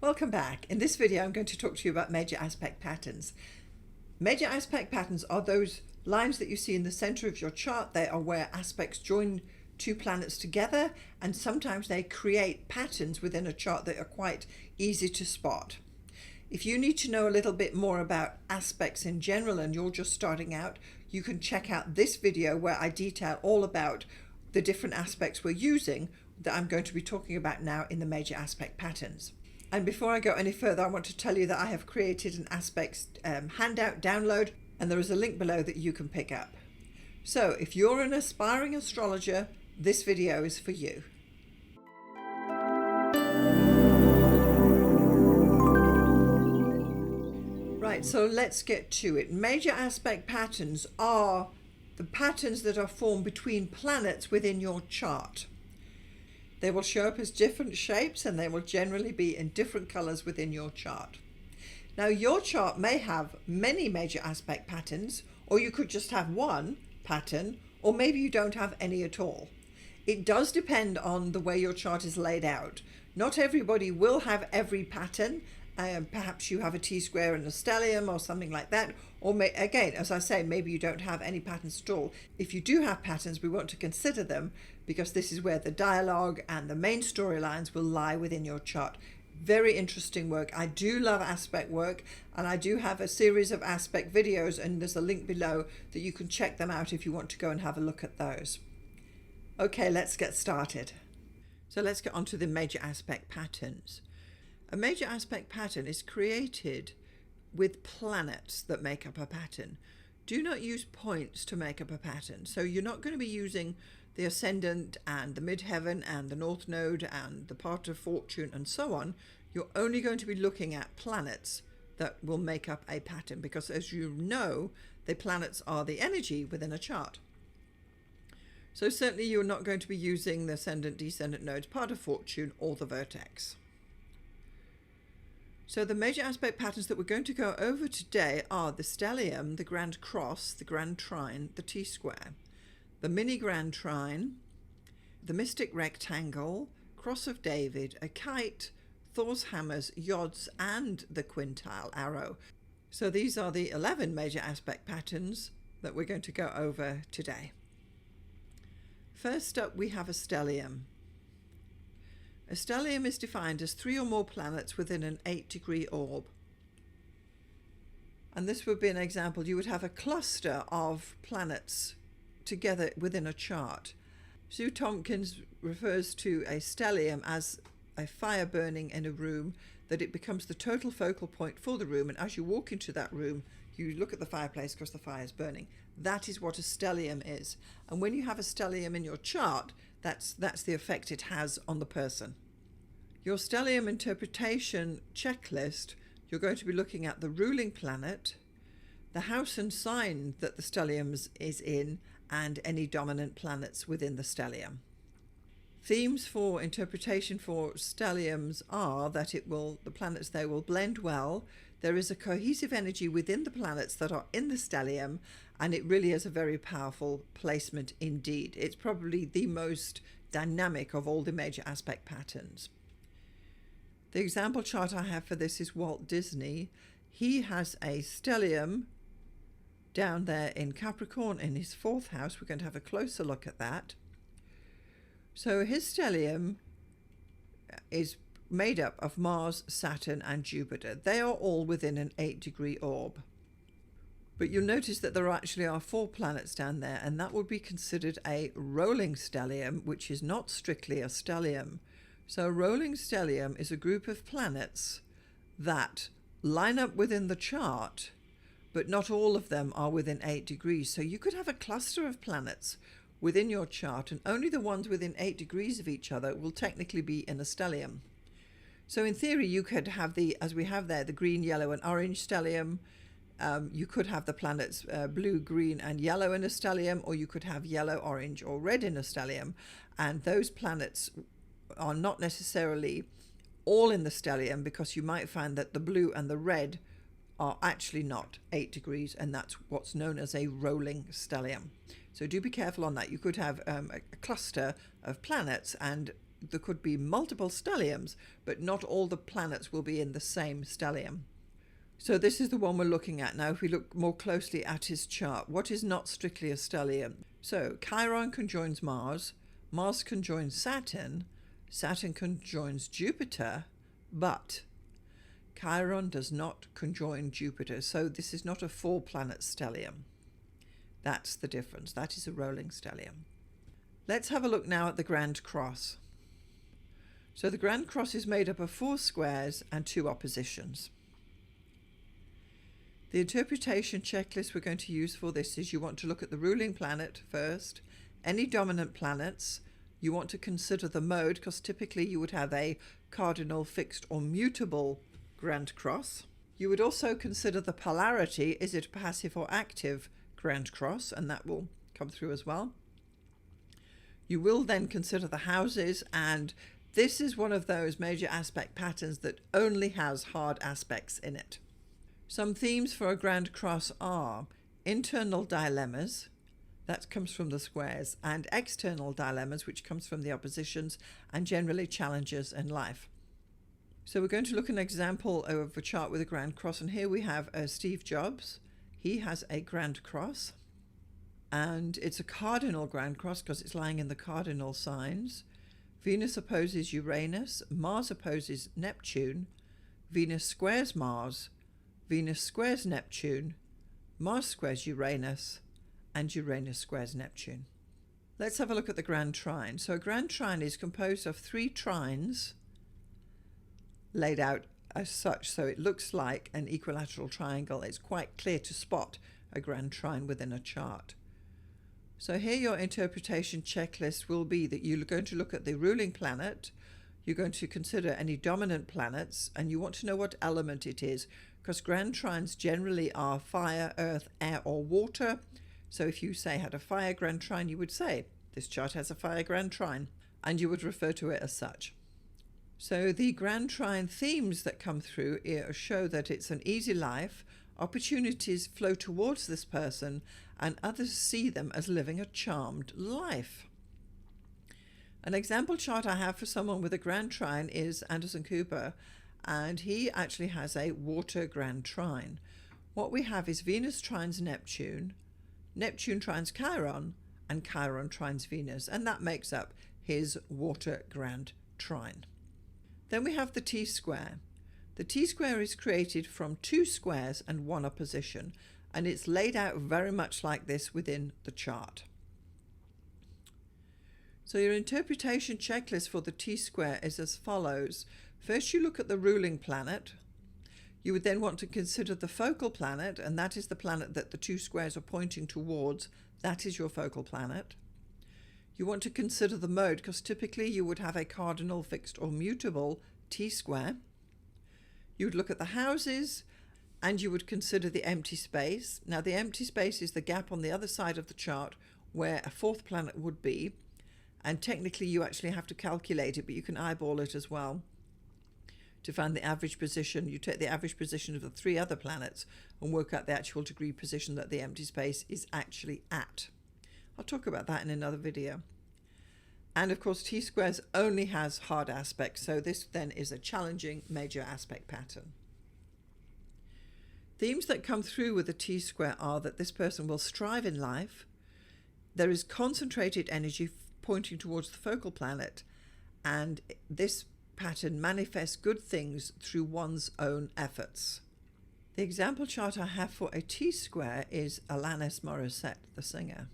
Welcome back. In this video I'm going to talk to you about major aspect patterns. Major aspect patterns are those lines that you see in the center of your chart. They are where aspects join two planets together, and sometimes they create patterns within a chart that are quite easy to spot. If you need to know a little bit more about aspects in general and you're just starting out, you can check out this video where I detail all about the different aspects we're using that I'm going to be talking about now in the major aspect patterns. And before I go any further, I want to tell you that I have created an aspects handout download, and there is a link below that you can pick up. So if you're an aspiring astrologer, this video is for you. Right, so let's get to it. Major aspect patterns are the patterns that are formed between planets within your chart. They will show up as different shapes and they will generally be in different colors within your chart. Now, your chart may have many major aspect patterns, or you could just have one pattern, or maybe you don't have any at all. It does depend on the way your chart is laid out. Not everybody will have every pattern. Perhaps you have a T-square and a stellium or something like that. Or again, as I say, maybe you don't have any patterns at all. If you do have patterns, we want to consider them because this is where the dialogue and the main storylines will lie within your chart. Very interesting work. I do love aspect work, and I do have a series of aspect videos, and there's a link below that you can check them out if you want to go and have a look at those. Okay, let's get started. So let's get on to the major aspect patterns. A major aspect pattern is created with planets that make up a pattern. Do not use points to make up a pattern. So you're not going to be using the ascendant and the midheaven and the north node and the part of fortune and so on. You're only going to be looking at planets that will make up a pattern, because as you know, the planets are the energy within a chart. So certainly you're not going to be using the ascendant, descendant nodes, part of fortune, or the vertex. So the major aspect patterns that we're going to go over today are the stellium, the grand cross, the grand trine, the T-square, the mini grand trine, the mystic rectangle, cross of David, a kite, Thor's hammers, yods, and the quintile arrow. So these are the 11 major aspect patterns that we're going to go over today. First up, we have a stellium. A stellium is defined as 3 or more planets within an 8-degree orb. And this would be an example. You would have a cluster of planets together within a chart. Sue Tompkins refers to a stellium as a fire burning in a room, that it becomes the total focal point for the room, and as you walk into that room, you look at the fireplace because the fire is burning. That is what a stellium is. And when you have a stellium in your chart, that's the effect it has on the person. Your stellium interpretation checklist, you're going to be looking at the ruling planet, the house and sign that the stellium is in, and any dominant planets within the stellium. Themes for interpretation for stelliums are that the planets there will blend well. There is a cohesive energy within the planets that are in the stellium, and it really is a very powerful placement indeed. It's probably the most dynamic of all the major aspect patterns. The example chart I have for this is Walt Disney. He has a stellium down there in Capricorn in his 4th house. We're going to have a closer look at that. So his stellium is made up of Mars, Saturn, and Jupiter. They are all within an 8-degree orb. But you'll notice that there actually are 4 planets down there, and that would be considered a rolling stellium, which is not strictly a stellium. So a rolling stellium is a group of planets that line up within the chart, but not all of them are within 8 degrees. So you could have a cluster of planets within your chart, and only the ones within 8 degrees of each other will technically be in a stellium. So in theory, you could have as we have there, the green, yellow, and orange stellium. You could have the planets blue, green, and yellow in a stellium, or you could have yellow, orange, or red in a stellium. And those planets are not necessarily all in the stellium, because you might find that the blue and the red are actually not 8 degrees, and that's what's known as a rolling stellium. So do be careful on that. You could have a cluster of planets, and there could be multiple stelliums, but not all the planets will be in the same stellium. So this is the one we're looking at now. If we look more closely at his chart, what is not strictly a stellium? So Chiron conjoins Mars, Mars conjoins Saturn, Saturn conjoins Jupiter, but Chiron does not conjoin Jupiter. So this is not a 4-planet stellium. That's the difference. That is a rolling stellium. Let's have a look now at the Grand Cross. So the Grand Cross is made up of 4 squares and 2 oppositions. The interpretation checklist we're going to use for this is you want to look at the ruling planet first, any dominant planets. You want to consider the mode, because typically you would have a cardinal, fixed or mutable Grand Cross. You would also consider the polarity. Is it passive or active Grand Cross? And that will come through as well. You will then consider the houses, and this is one of those major aspect patterns that only has hard aspects in it. Some themes for a Grand Cross are internal dilemmas, that comes from the squares, and external dilemmas, which comes from the oppositions, and generally challenges in life. So we're going to look at an example of a chart with a Grand Cross, and here we have Steve Jobs. He has a Grand Cross, and it's a cardinal Grand Cross because it's lying in the cardinal signs. Venus opposes Uranus, Mars opposes Neptune, Venus squares Mars, Venus squares Neptune, Mars squares Uranus, and Uranus squares Neptune. Let's have a look at the Grand Trine. So a Grand Trine is composed of 3 trines laid out as such, so it looks like an equilateral triangle. It's quite clear to spot a Grand Trine within a chart. So here your interpretation checklist will be that you're going to look at the ruling planet, you're going to consider any dominant planets, and you want to know what element it is, because Grand Trines generally are fire, earth, air or water. So if you say had a fire Grand Trine, you would say this chart has a fire Grand Trine, and you would refer to it as such. So the Grand Trine themes that come through here show that it's an easy life, opportunities flow towards this person, and others see them as living a charmed life. An example chart I have for someone with a Grand Trine is Anderson Cooper, and he actually has a water Grand Trine. What we have is Venus trines Neptune, Neptune trines Chiron, and Chiron trines Venus, and that makes up his water Grand Trine. Then we have the T-square. The T-square is created from 2 squares and 1 opposition, and it's laid out very much like this within the chart. So your interpretation checklist for the T-square is as follows. First, you look at the ruling planet. You would then want to consider the focal planet, and that is the planet that the 2 squares are pointing towards. That is your focal planet. You want to consider the mode, because typically you would have a cardinal, fixed or mutable T-square. You would look at the houses, and you would consider the empty space. Now the empty space is the gap on the other side of the chart where a 4th planet would be, and technically you actually have to calculate it, but you can eyeball it as well. To find the average position, you take the average position of the 3 other planets and work out the actual degree position that the empty space is actually at. I'll talk about that in another video. And of course T-squares only has hard aspects, so this then is a challenging major aspect pattern. Themes that come through with a T-square are that this person will strive in life, there is concentrated energy pointing towards the focal planet, and this pattern manifests good things through one's own efforts. The example chart I have for a T-square is Alanis Morissette, the singer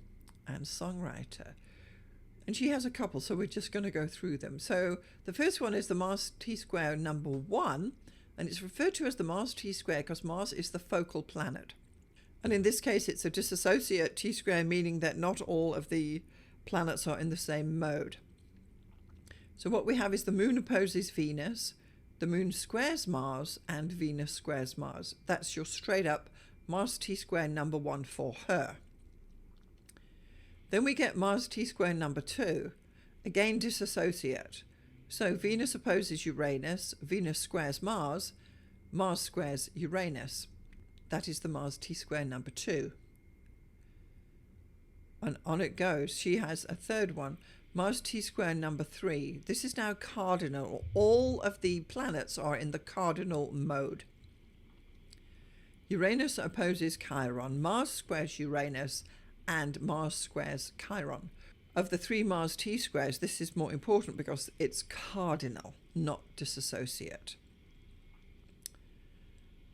and songwriter. And she has a couple, so we're just going to go through them. So the first one is the Mars T-square number 1, and it's referred to as the Mars T-square because Mars is the focal planet. And in this case, it's a dissociate T-square, meaning that not all of the planets are in the same mode. So what we have is the Moon opposes Venus, the Moon squares Mars, and Venus squares Mars. That's your straight up Mars T-square number 1 for her. Then we get Mars T-square number 2, again dissociate. So Venus opposes Uranus, Venus squares Mars, Mars squares Uranus. That is the Mars T-square number 2. And on it goes. She has a third one, Mars T-square number 3. This is now cardinal. All of the planets are in the cardinal mode. Uranus opposes Chiron. Mars squares Uranus and Mars squares Chiron. Of the 3 Mars T-squares, this is more important because it's cardinal, not dissociate.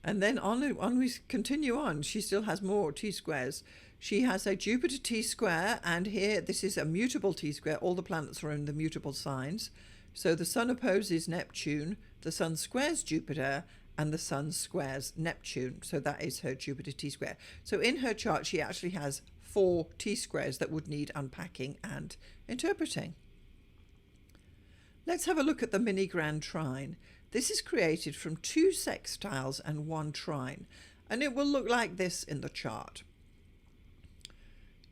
And then on we continue on. She still has more T-squares. She has a Jupiter T-square, and here this is a mutable T-square. All the planets are in the mutable signs. So the Sun opposes Neptune, the Sun squares Jupiter, and the Sun squares Neptune. So that is her Jupiter T-square. So in her chart, she actually has 4 T-squares that would need unpacking and interpreting. Let's have a look at the mini grand trine. This is created from 2 sextiles and 1 trine, and it will look like this in the chart.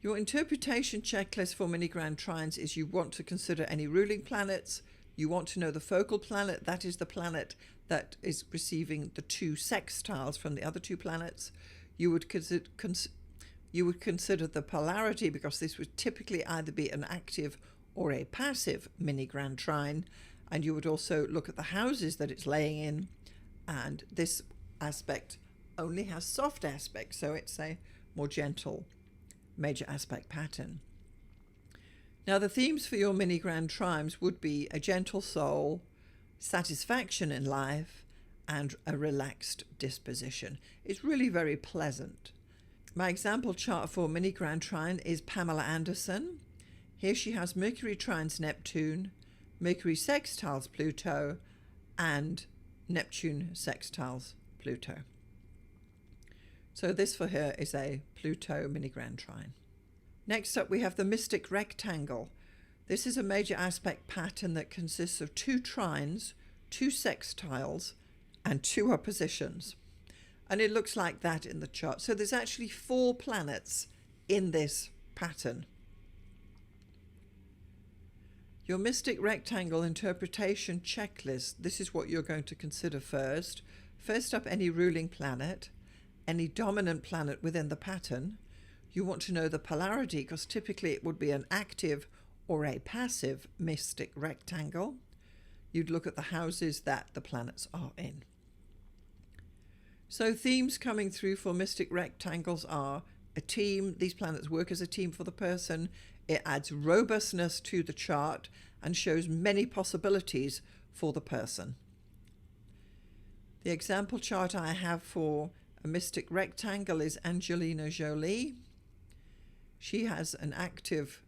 Your interpretation checklist for mini grand trines is you want to consider any ruling planets, you want to know the focal planet, that is the planet that is receiving the 2 sextiles from the other 2 planets. You would consider the polarity, because this would typically either be an active or a passive mini grand trine, and you would also look at the houses that it's laying in, and this aspect only has soft aspects, so it's a more gentle major aspect pattern. Now the themes for your mini grand trines would be a gentle soul, satisfaction in life, and a relaxed disposition. It's really very pleasant. My example chart for mini grand trine is Pamela Anderson. Here she has Mercury trines Neptune, Mercury sextiles Pluto, and Neptune sextiles Pluto. So this for her is a Pluto mini grand trine. Next up we have the mystic rectangle. This is a major aspect pattern that consists of 2 trines, 2 sextiles, and 2 oppositions. And it looks like that in the chart. So there's actually 4 planets in this pattern. Your mystic rectangle interpretation checklist, this is what you're going to consider first. First up, any ruling planet, any dominant planet within the pattern. You want to know the polarity, because typically it would be an active or a passive mystic rectangle. You'd look at the houses that the planets are in. So themes coming through for mystic rectangles are a team. These planets work as a team for the person. It adds robustness to the chart and shows many possibilities for the person. The example chart I have for a mystic rectangle is Angelina Jolie. She has an active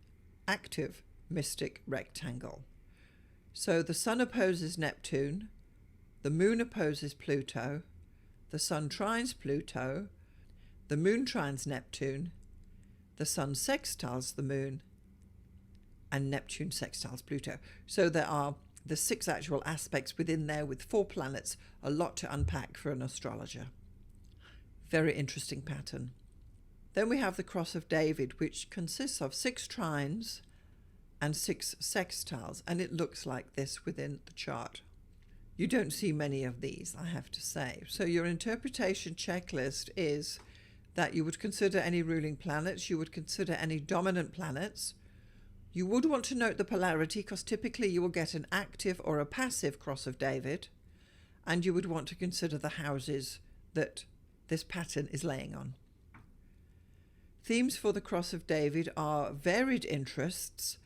mystic rectangle. So the Sun opposes Neptune, the Moon opposes Pluto, the Sun trines Pluto, the Moon trines Neptune, the Sun sextiles the Moon, and Neptune sextiles Pluto. So there are the 6 actual aspects within there with 4 planets, a lot to unpack for an astrologer. Very interesting pattern. Then we have the Cross of David, which consists of 6 trines and 6 sextiles, and it looks like this within the chart. You don't see many of these, I have to say. So your interpretation checklist is that you would consider any ruling planets, you would consider any dominant planets. You would want to note the polarity, because typically you will get an active or a passive Cross of David, and you would want to consider the houses that this pattern is laying on. Themes for the Cross of David are varied interests,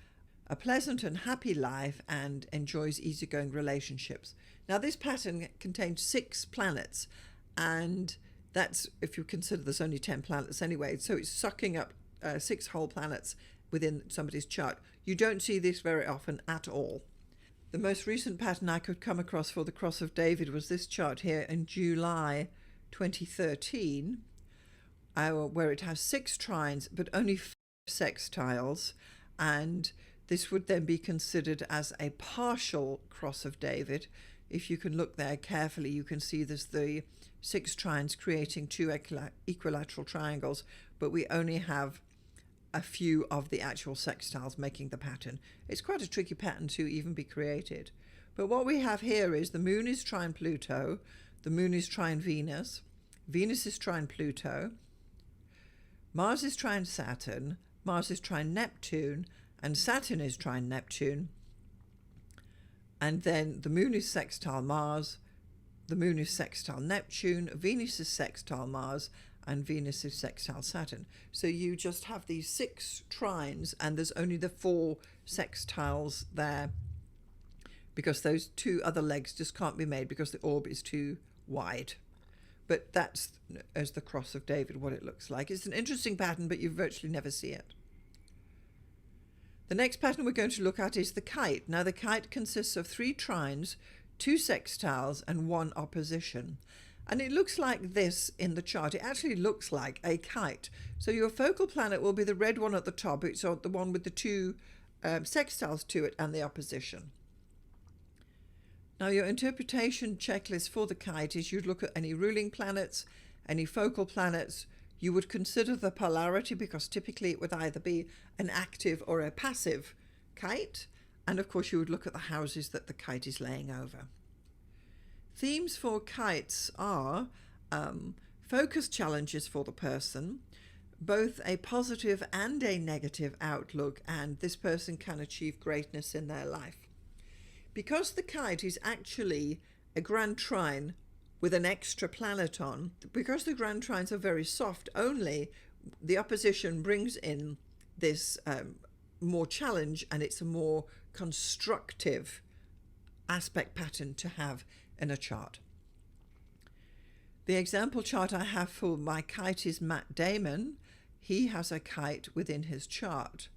a pleasant and happy life, and enjoys easygoing relationships. Now this pattern contains 6 planets, and that's if you consider there's only 10 planets anyway, so it's sucking up 6 whole planets within somebody's chart. You don't see this very often at all. The most recent pattern I could come across for the Cross of David was this chart here in July 2013, where it has 6 trines but only 5 sextiles, and this would then be considered as a partial Cross of David. If you can look there carefully, you can see there's the 6 trines creating 2 equilateral triangles, but we only have a few of the actual sextiles making the pattern. It's quite a tricky pattern to even be created. But what we have here is the Moon is trine Pluto, the Moon is trine Venus, Venus is trine Pluto, Mars is trine Saturn, Mars is trine Neptune, and Saturn is trine Neptune. And then the moon is sextile Mars, the moon is sextile Neptune, Venus is sextile Mars, and Venus is sextile Saturn. So you just have these 6 trines, and there's only the 4 sextiles there, because those 2 other legs just can't be made because the orb is too wide. But that's, as the cross of David, what it looks like. It's an interesting pattern, but you virtually never see it. The next pattern we're going to look at is the kite. Now, the kite consists of 3 trines, 2 sextiles, and 1 opposition. And it looks like this in the chart. It actually looks like a kite. So your focal planet will be the red one at the top. It's the one with the 2 sextiles to it and the opposition. Now, your interpretation checklist for the kite is you'd look at any ruling planets, any focal planets. You would consider the polarity, because typically it would either be an active or a passive kite. And of course, you would look at the houses that the kite is laying over. Themes for kites are focus challenges for the person, both a positive and a negative outlook, and this person can achieve greatness in their life. Because the kite is actually a grand trine with an extra planet on, because the grand trines are very soft only, the opposition brings in this more challenge, and it's a more constructive aspect pattern to have in a chart. The example chart I have for my kite is Matt Damon. He has a kite within his chart,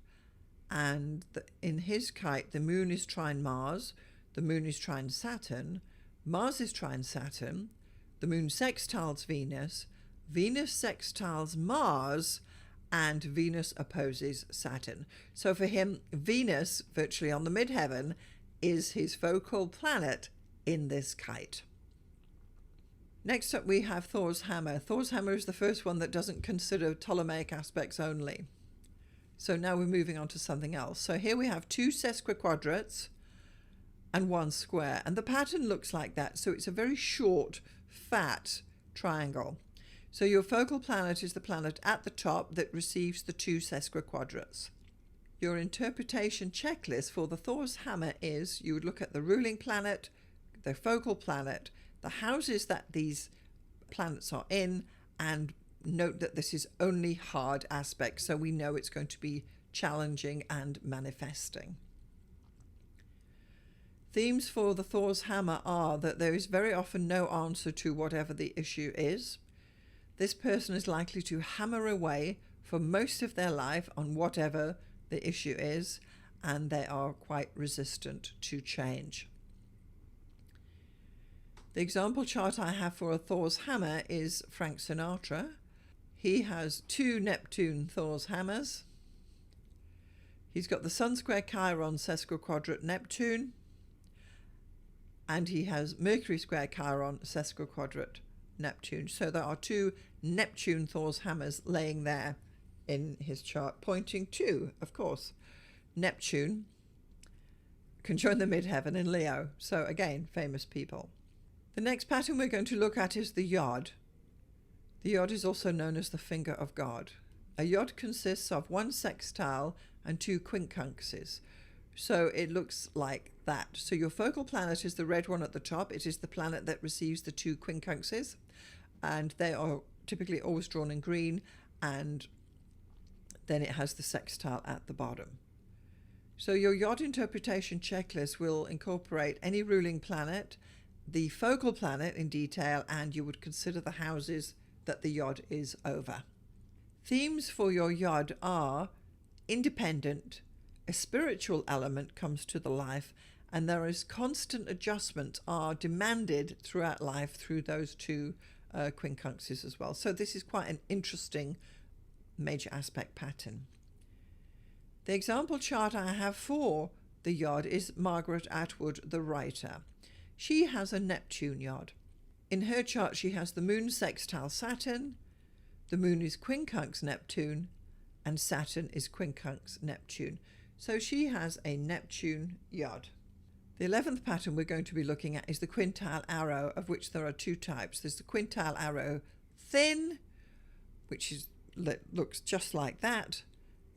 and in his kite the moon is trine Mars, the moon is trine Saturn, Mars is trine Saturn, the moon sextiles Venus, Venus sextiles Mars, and Venus opposes Saturn. So for him, Venus, virtually on the midheaven, is his focal planet in this kite. Next up we have Thor's hammer. Thor's hammer is the first one that doesn't consider Ptolemaic aspects only. So now we're moving on to something else. So here we have 2 sesquiquadrates and 1 square, and the pattern looks like that. So it's a very short, fat triangle. So your focal planet is the planet at the top that receives the 2 sesquiquadrates. Your interpretation checklist for the Thor's hammer is you would look at the ruling planet, the focal planet, the houses that these planets are in, and note that this is only hard aspects, so we know it's going to be challenging and manifesting. Themes for the Thor's hammer are that there is very often no answer to whatever the issue is. This person is likely to hammer away for most of their life on whatever the issue is, and they are quite resistant to change. The example chart I have for a Thor's hammer is Frank Sinatra. He has 2 Neptune Thor's hammers. He's got the Sun square Chiron sesquiquadrate Neptune, and he has Mercury square Chiron sesquiquadrate Neptune. So there are 2 Neptune Thor's hammers laying there in his chart, pointing to, of course, Neptune conjoined the midheaven in Leo. So again, famous people. The next pattern we're going to look at is the yod. The yod is also known as the finger of God. A yod consists of 1 sextile and 2 quincunxes. So it looks like that. So your focal planet is the red one at the top. It is the planet that receives the 2 quincunxes, and they are typically always drawn in green, and then it has the sextile at the bottom. So your yod interpretation checklist will incorporate any ruling planet, the focal planet in detail, and you would consider the houses that the yod is over. Themes for your yod are independent, a spiritual element comes to the life, and there is constant adjustment are demanded throughout life through those 2 quincunxes as well. So this is quite an interesting major aspect pattern. The example chart I have for the yod is Margaret Atwood, the writer. She has a Neptune yod. In her chart, she has the moon sextile Saturn, the moon is quincunx Neptune, and Saturn is quincunx Neptune. So she has a Neptune yod. The 11th pattern we're going to be looking at is the Quintile Arrow, of which there are 2 types. There's the Quintile Arrow thin, which looks just like that.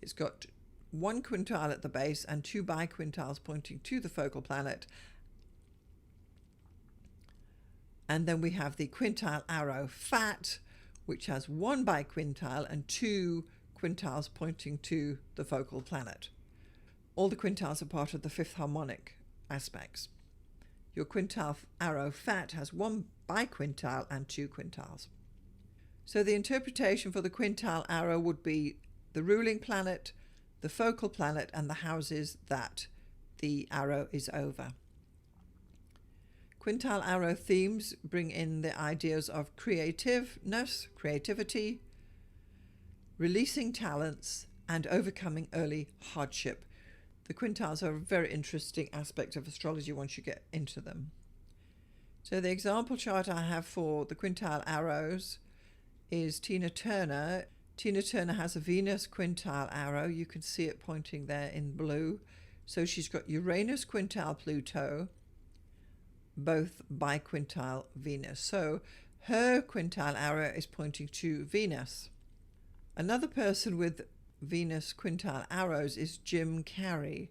It's got one quintile at the base and 2 biquintiles pointing to the focal planet. And then we have the Quintile Arrow fat, which has 1 biquintile and 2 quintiles pointing to the focal planet. All the quintiles are part of the 5th harmonic aspects. Your Quintile Arrow fat has 1 biquintile and 2 quintiles. So the interpretation for the Quintile Arrow would be the ruling planet, the focal planet, and the houses that the arrow is over. Quintile Arrow themes bring in the ideas of creativeness, creativity, releasing talents, and overcoming early hardship. The quintiles are a very interesting aspect of astrology once you get into them. So the example chart I have for the Quintile Arrows is Tina Turner. Tina Turner has a Venus Quintile Arrow. You can see it pointing there in blue. So she's got Uranus Quintile Pluto, both biquintile Venus. So her Quintile Arrow is pointing to Venus. Another person with Venus Quintile Arrows is Jim Carrey.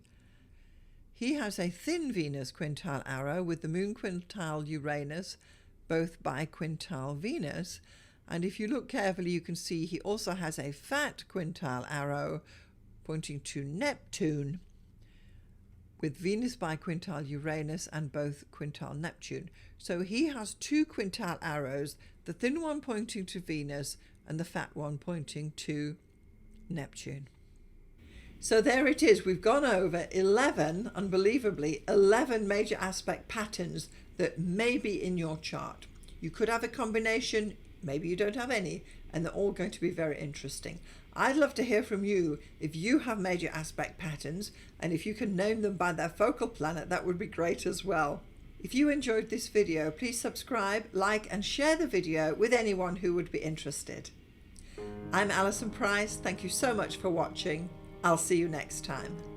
He has a thin Venus Quintile Arrow with the Moon Quintile Uranus, both biquintile Venus. And if you look carefully, you can see he also has a fat Quintile Arrow pointing to Neptune, with Venus biquintile Uranus and both quintile Neptune. So he has 2 quintile arrows, the thin one pointing to Venus and the fat one pointing to Neptune. So there it is. We've gone over 11, unbelievably, 11 major aspect patterns that may be in your chart. You could have a combination, maybe you don't have any, and they're all going to be very interesting. I'd love to hear from you if you have major aspect patterns, and if you can name them by their focal planet, that would be great as well. If you enjoyed this video, please subscribe, like, and share the video with anyone who would be interested. I'm Alison Price. Thank you so much for watching. I'll see you next time.